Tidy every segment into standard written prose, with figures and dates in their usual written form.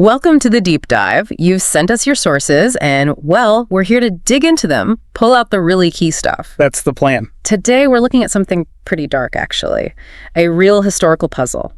Welcome to the deep dive. You've sent us your sources and, well, we're here to dig into them, pull out the really key stuff. That's the plan. Today, we're looking at something pretty dark, actually. A real historical puzzle.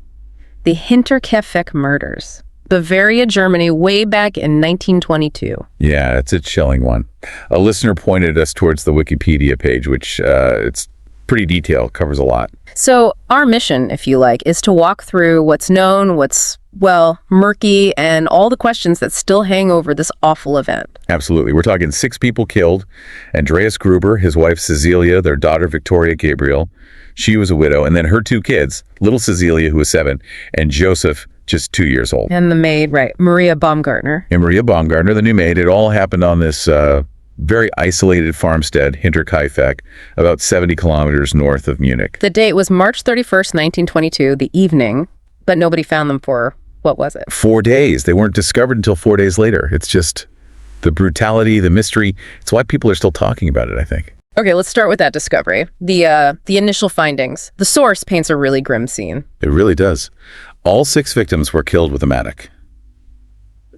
The Hinterkaifeck murders. Bavaria, Germany, way back in 1922. Yeah, it's a chilling one. A listener pointed us towards the Wikipedia page, which it's pretty detailed, covers a lot. So our mission, if you like, is to walk through what's known, what's, well, murky, and all the questions that still hang over this awful event. Absolutely. We're talking 6 people killed. Andreas Gruber, his wife Cecilia, their daughter Victoria Gabriel. She was a widow. And then her 2 kids, little Cecilia, who was 7, and Joseph, just 2 years old. And the maid, right, Maria Baumgartner. And Maria Baumgartner, the new maid. It all happened on this very isolated farmstead, Hinterkaifeck, about 70 kilometers north of Munich. The date was March 31st, 1922, the evening, but nobody found them for, what was it? 4 days. They weren't discovered until 4 days later. It's just the brutality, the mystery. It's why people are still talking about it, I think. Okay, let's start with that discovery. The initial findings. The source paints a really grim scene. It really does. All 6 victims were killed with a mattock.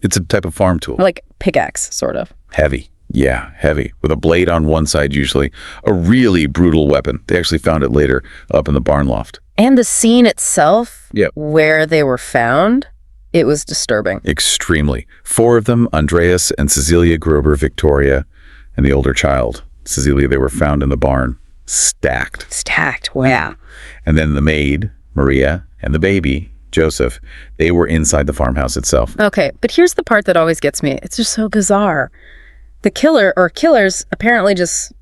It's a type of farm tool. Like pickaxe, sort of. Heavy. Yeah, heavy. With a blade on one side, usually. A really brutal weapon. They actually found it later up in the barn loft. And the scene itself, Yep. where they were found, it was disturbing. Extremely. 4 of them, Andreas and Cecilia Gruber, Victoria, and the older child, Cecilia, they were found in the barn, stacked. Stacked, wow. And then the maid, Maria, and the baby, Joseph, they were inside the farmhouse itself. Okay, but here's the part that always gets me. It's just so bizarre. The killer, or killers, apparently just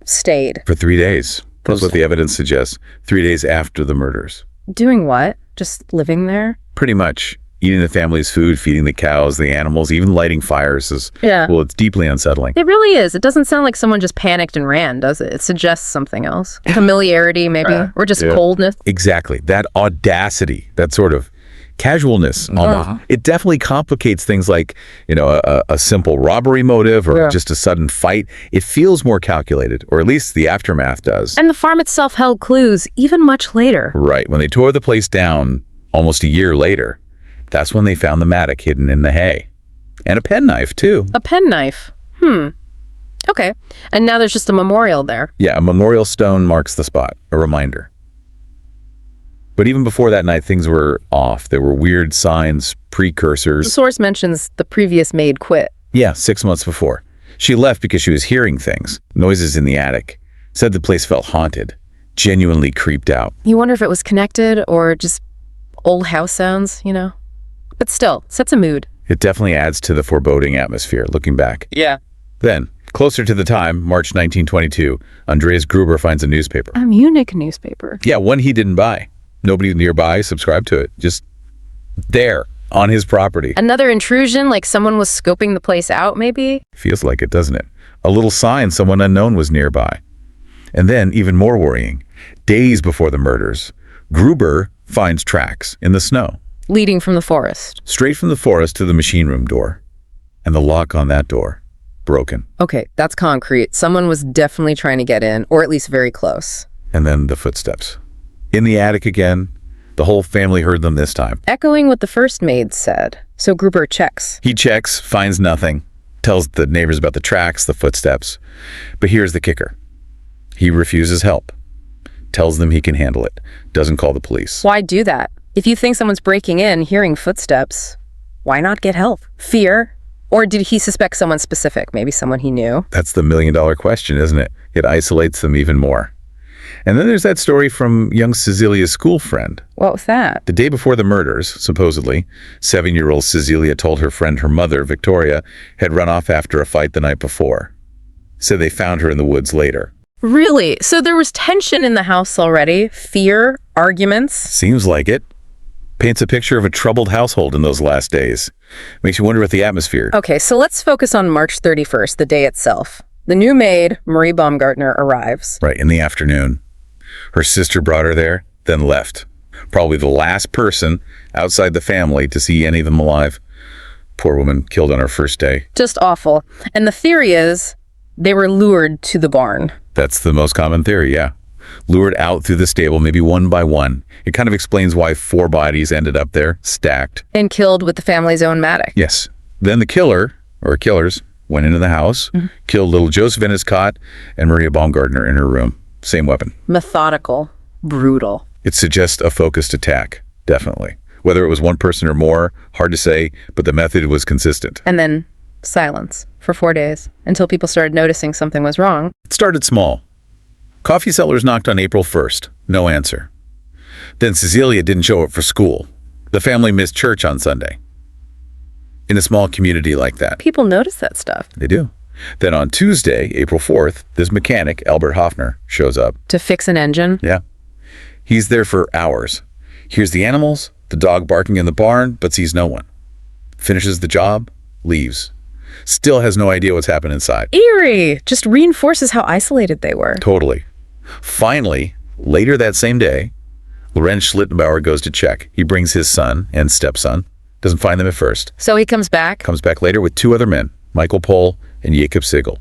stayed. For 3 days. That's what the evidence suggests. 3 days after the murders. Doing what? Just living there? Pretty much. Eating the family's food, feeding the cows, the animals, even lighting fires is, Yeah. well, it's deeply unsettling. It really is. It doesn't sound like someone just panicked and ran, does it? It suggests something else. Familiarity, maybe, or just coldness. Exactly. That audacity, that sort of casualness almost. It definitely complicates things like, a simple robbery motive or just a sudden fight. It feels more calculated, or at least the aftermath does. And the farm itself held clues even much later. Right. When they tore the place down almost a year later, that's when they found the mattock hidden in the hay. And a penknife, too. A penknife. Okay. And now there's just a memorial there. Yeah, a memorial stone marks the spot, a reminder. But even before that night, things were off. There were weird signs, The precursors. source mentions the previous maid quit. Yeah, 6 months before. She left because she was hearing things, noises in the attic. Said the place felt haunted, genuinely creeped out. You wonder if it was connected or just old house sounds, But still, sets a mood. It definitely adds to the foreboding atmosphere, looking back. Yeah. Then, closer to the time, March 1922, Andreas Gruber finds a newspaper. A Munich newspaper. Yeah, one he didn't buy. Nobody nearby subscribed to it. Just there, on his property. Another intrusion, like someone was scoping the place out, maybe? Feels like it, doesn't it? A little sign someone unknown was nearby. And then, even more worrying, days before the murders, Gruber finds tracks in the snow. Leading from the forest. Straight from the forest to the machine room door. And the lock on that door, broken. Okay, that's concrete. Someone was definitely trying to get in, or at least very close. And then the footsteps. In the attic again. The whole family heard them this time. Echoing what the first maid said. So Gruber checks. He checks, finds nothing, tells the neighbors about the tracks, the footsteps. But here's the kicker. He refuses help. Tells them he can handle it. Doesn't call the police. Why do that? If you think someone's breaking in, hearing footsteps, why not get help? Fear? Or did he suspect someone specific? Maybe someone he knew? That's the million-dollar question, isn't it? It isolates them even more. And then there's that story from young Cecilia's school friend. What was that? The day before the murders, supposedly, 7-year-old Cecilia told her friend her mother, Victoria, had run off after a fight the night before. Said they found her in the woods later. Really? So there was tension in the house already? Fear? Arguments? Seems like it. Paints a picture of a troubled household in those last days. Makes you wonder what the atmosphere. Okay, so let's focus on March 31st, the day itself. The new maid, Marie Baumgartner, arrives. Right, in the afternoon. Her sister brought her there, then left. Probably the last person outside the family to see any of them alive. Poor woman, killed on her first day. Just awful. And the theory is they were lured to the barn. That's the most common theory, yeah. lured out through the stable, maybe one by one. It kind of explains why 4 bodies ended up there, stacked. And killed with the family's own Matic. Yes. Then the killer, or killers, went into the house, killed little Joseph in his cot, and Maria Baumgartner in her room. Same weapon. Methodical. Brutal. It suggests a focused attack, definitely. Whether it was one person or more, hard to say, but the method was consistent. And then silence for 4 days until people started noticing something was wrong. It started small. Coffee sellers knocked on April 1st. No answer. Then Cecilia didn't show up for school. The family missed church on Sunday. In a small community like that. People notice that stuff. They do. Then on Tuesday, April 4th, this mechanic, Albert Hoffner, shows up. To fix an engine. Yeah. He's there for hours. Hears the animals, the dog barking in the barn, but sees no one. Finishes the job, leaves. Still has no idea what's happened inside. Eerie. Just reinforces how isolated they were. Totally. Finally, later that same day, Lorenz Schlittenbauer goes to check. He brings his son and stepson. Doesn't find them at first. So he comes back. Comes back later with 2 other men, Michael Pohl and Jacob Sigel.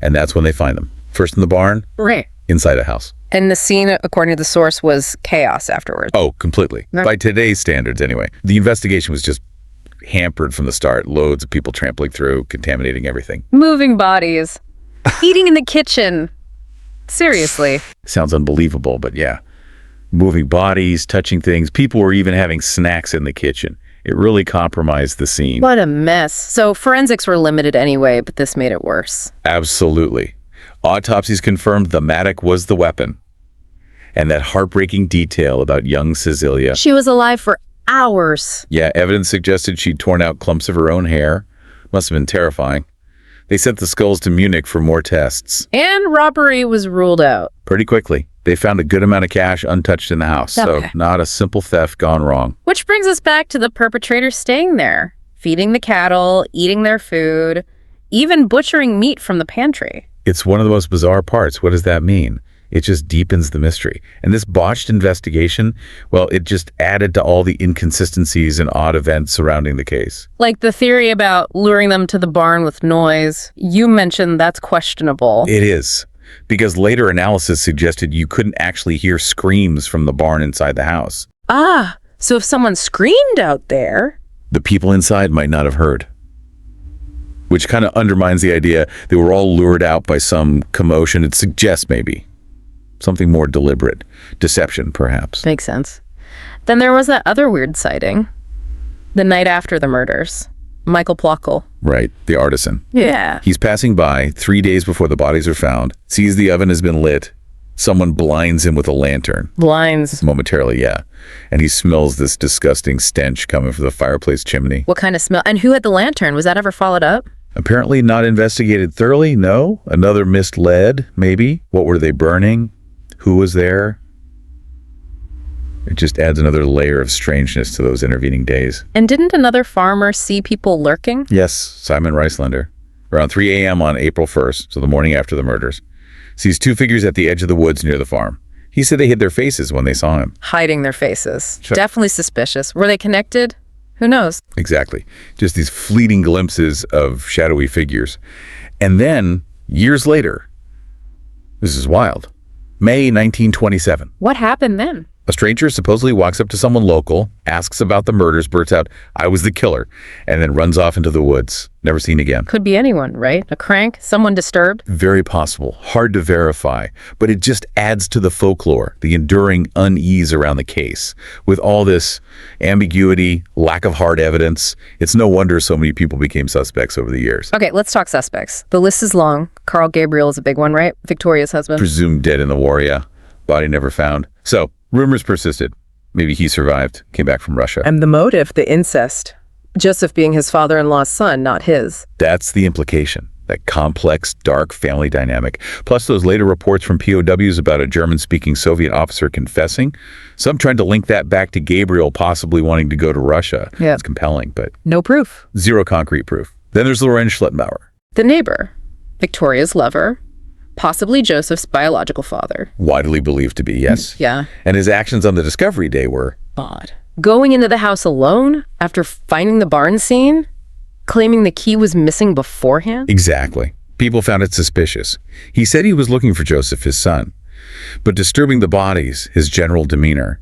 And that's when they find them. First in the barn, Right. inside a house. And the scene, according to the source, was chaos afterwards. Oh, completely. No. By today's standards, anyway. The investigation was just hampered from the start. Loads of people trampling through, contaminating everything. Moving bodies. Eating in the kitchen. Seriously. Sounds unbelievable, but yeah. Moving bodies, touching things. People were even having snacks in the kitchen. It really compromised the scene. What a mess. So forensics were limited anyway, but this made it worse. Absolutely. Autopsies confirmed the Matic was the weapon. And that heartbreaking detail about young Cecilia. She was alive for hours. Yeah, evidence suggested she'd torn out clumps of her own hair. Must have been terrifying. They sent the skulls to Munich for more tests. And robbery was ruled out. Pretty quickly. They found a good amount of cash untouched in the house. Okay. So not a simple theft gone wrong. Which brings us back to the perpetrator staying there, feeding the cattle, eating their food, even butchering meat from the pantry. It's one of the most bizarre parts. What does that mean? It just deepens the mystery. And this botched investigation, well, it just added to all the inconsistencies and odd events surrounding the case. Like the theory about luring them to the barn with noise. You mentioned that's questionable. It is. Because later analysis suggested you couldn't actually hear screams from the barn inside the house. Ah, so if someone screamed out there... The people inside might not have heard. Which kind of undermines the idea they were all lured out by some commotion. It suggests maybe something more deliberate. Deception, perhaps. Makes sense. Then there was that other weird sighting. The night after the murders. Michael Plockel. Right, the artisan. Yeah. He's passing by 3 days before the bodies are found, sees the oven has been lit. Someone blinds him with a lantern. Blinds. Momentarily, yeah. And he smells this disgusting stench coming from the fireplace chimney. What kind of smell? And who had the lantern? Was that ever followed up? Apparently not investigated thoroughly, no. Another misled, maybe. What were they burning? Who was there? It just adds another layer of strangeness to those intervening days. And didn't another farmer see people lurking? Yes, Simon Reislander. Around 3 a.m. on April 1st, so the morning after the murders, sees 2 figures at the edge of the woods near the farm. He said they hid their faces when they saw him. Hiding their faces. Sure. Definitely suspicious. Were they connected? Who knows? Exactly. Just these fleeting glimpses of shadowy figures. And then, years later, this is wild, May 1927. What happened then? A stranger supposedly walks up to someone local, asks about the murders, blurts out, "I was the killer," and then runs off into the woods. Never seen again. Could be anyone, right? A crank? Someone disturbed? Very possible. Hard to verify. But it just adds to the folklore, the enduring unease around the case. With all this ambiguity, lack of hard evidence, it's no wonder so many people became suspects over the years. Okay, let's talk suspects. The list is long. Carl Gabriel is a big one, right? Victoria's husband. Presumed dead in the war, yeah. Body never found. So, rumors persisted. Maybe he survived, came back from Russia. And the motive, the incest. Joseph being his father-in-law's son, not his. That's the implication. That complex, dark family dynamic. Plus those later reports from POWs about a German-speaking Soviet officer confessing. Some tried to link that back to Gabriel possibly wanting to go to Russia. Yeah. It's compelling, but No proof. zero concrete proof. Then there's Lorenz Schlittenbauer. The neighbor. Victoria's lover. Possibly Joseph's biological father. Widely believed to be, yes. Yeah. And his actions on the discovery day were Odd. Going into the house alone after finding the barn scene? Claiming the key was missing beforehand? exactly. People found it suspicious. He said he was looking for Joseph, his son. But disturbing the bodies, his general demeanor,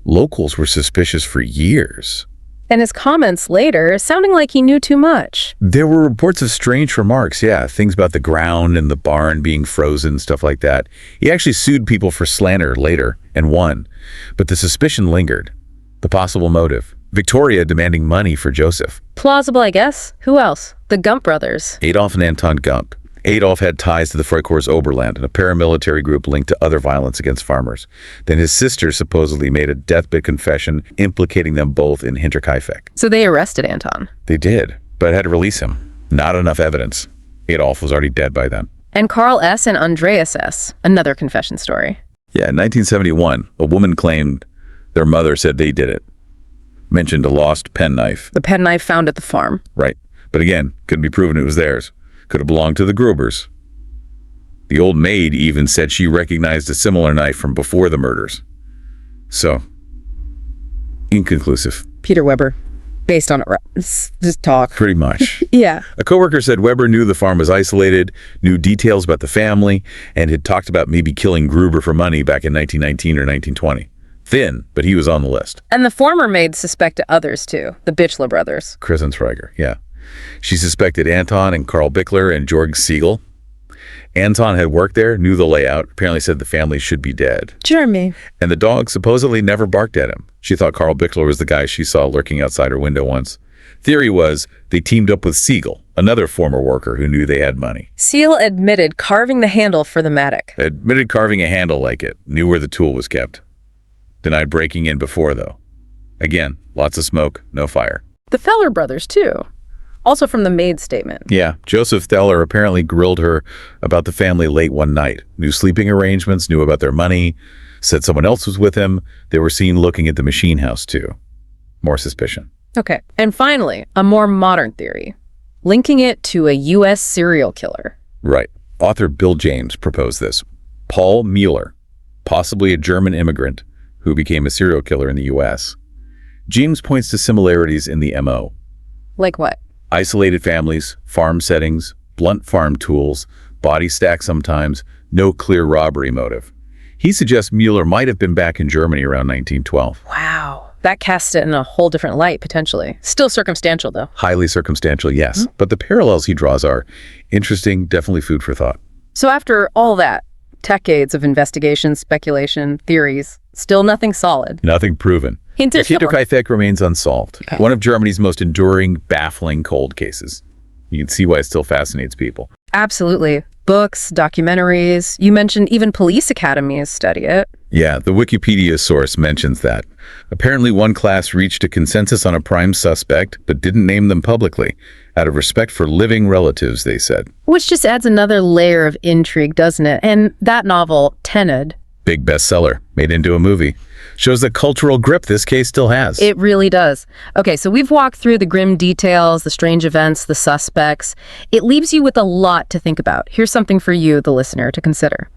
locals were suspicious for years. And his comments later sounding like he knew too much. There were reports of strange remarks, yeah, things about the ground and the barn being frozen, stuff like that. He actually sued people for slander later and won, but the suspicion lingered. The possible motive: Victoria demanding money for Joseph. Plausible, I guess. Who else? The Gump brothers. Adolf and Anton Gump. Adolf had ties to the Freikorps Oberland, a paramilitary group linked to other violence against farmers. Then his sister supposedly made a deathbed confession implicating them both in Hinterkaifeck. So they arrested Anton. They did, but had to release him. Not enough evidence. Adolf was already dead by then. And Carl S. and Andreas S., another confession story. Yeah, in 1971, a woman claimed their mother said they did it. Mentioned a lost penknife. The penknife found at the farm. Right. But again, couldn't be proven it was theirs. Could have belonged to the Grubers. The old maid even said she recognized a similar knife from before the murders. So, inconclusive. Peter Weber. Based on it. Just talk. Pretty much. Yeah. A coworker said Weber knew the farm was isolated, knew details about the family, and had talked about maybe killing Gruber for money back in 1919 or 1920. Thin, but he was on the list. And the former maid suspected others too. The Bichler brothers. Krisensreiger, yeah. She suspected Anton and Carl Bichler and Georg Siegel. Anton had worked there, knew the layout, apparently said the family should be dead. Jeremy. And the dog supposedly never barked at him. She thought Carl Bichler was the guy she saw lurking outside her window once. Theory was they teamed up with Siegel, another former worker who knew they had money. Siegel admitted carving the handle for the Matic. Admitted carving a handle like it, knew where the tool was kept. Denied breaking in before, though. Again, lots of smoke, no fire. The Feller brothers too. Also from the maid's statement. Yeah, Joseph Feller apparently grilled her about the family late one night. Knew sleeping arrangements, knew about their money, said someone else was with him. They were seen looking at the machine house too. More suspicion. Okay. And finally, a more modern theory. Linking it to a U.S. serial killer. Right. Author Bill James proposed this. Paul Mueller, possibly a German immigrant who became a serial killer in the U.S. James points to similarities in the MO. Like what? Isolated families, farm settings, blunt farm tools, body stack sometimes, no clear robbery motive. He suggests Mueller might have been back in Germany around 1912. Wow. That casts it in a whole different light, potentially. Still circumstantial, though. Highly circumstantial, yes. But the parallels he draws are interesting, definitely food for thought. So after all that, decades of investigation, speculation, theories, still nothing solid. Nothing proven. Hinterkaifeck remains unsolved. One of Germany's most enduring, baffling cold cases. You can see why it still fascinates people. Absolutely. Books, documentaries. You mentioned even police academies study it. Yeah, the Wikipedia source mentions that. Apparently one class reached a consensus on a prime suspect, but didn't name them publicly. Out of respect for living relatives, they said. Which just adds another layer of intrigue, doesn't it? And that novel, Tenet. Big bestseller, made into a movie. Shows the cultural grip this case still has. It really does. Okay, so we've walked through the grim details, the strange events, the suspects. It leaves you with a lot to think about. Here's something for you, the listener, to consider.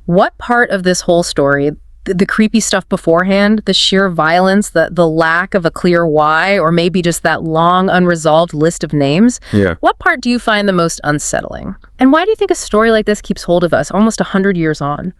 What part of this whole story, the creepy stuff beforehand, the sheer violence, the lack of a clear why, or maybe just that long unresolved list of names, what part do you find the most unsettling? And why do you think a story like this keeps hold of us almost 100 years on?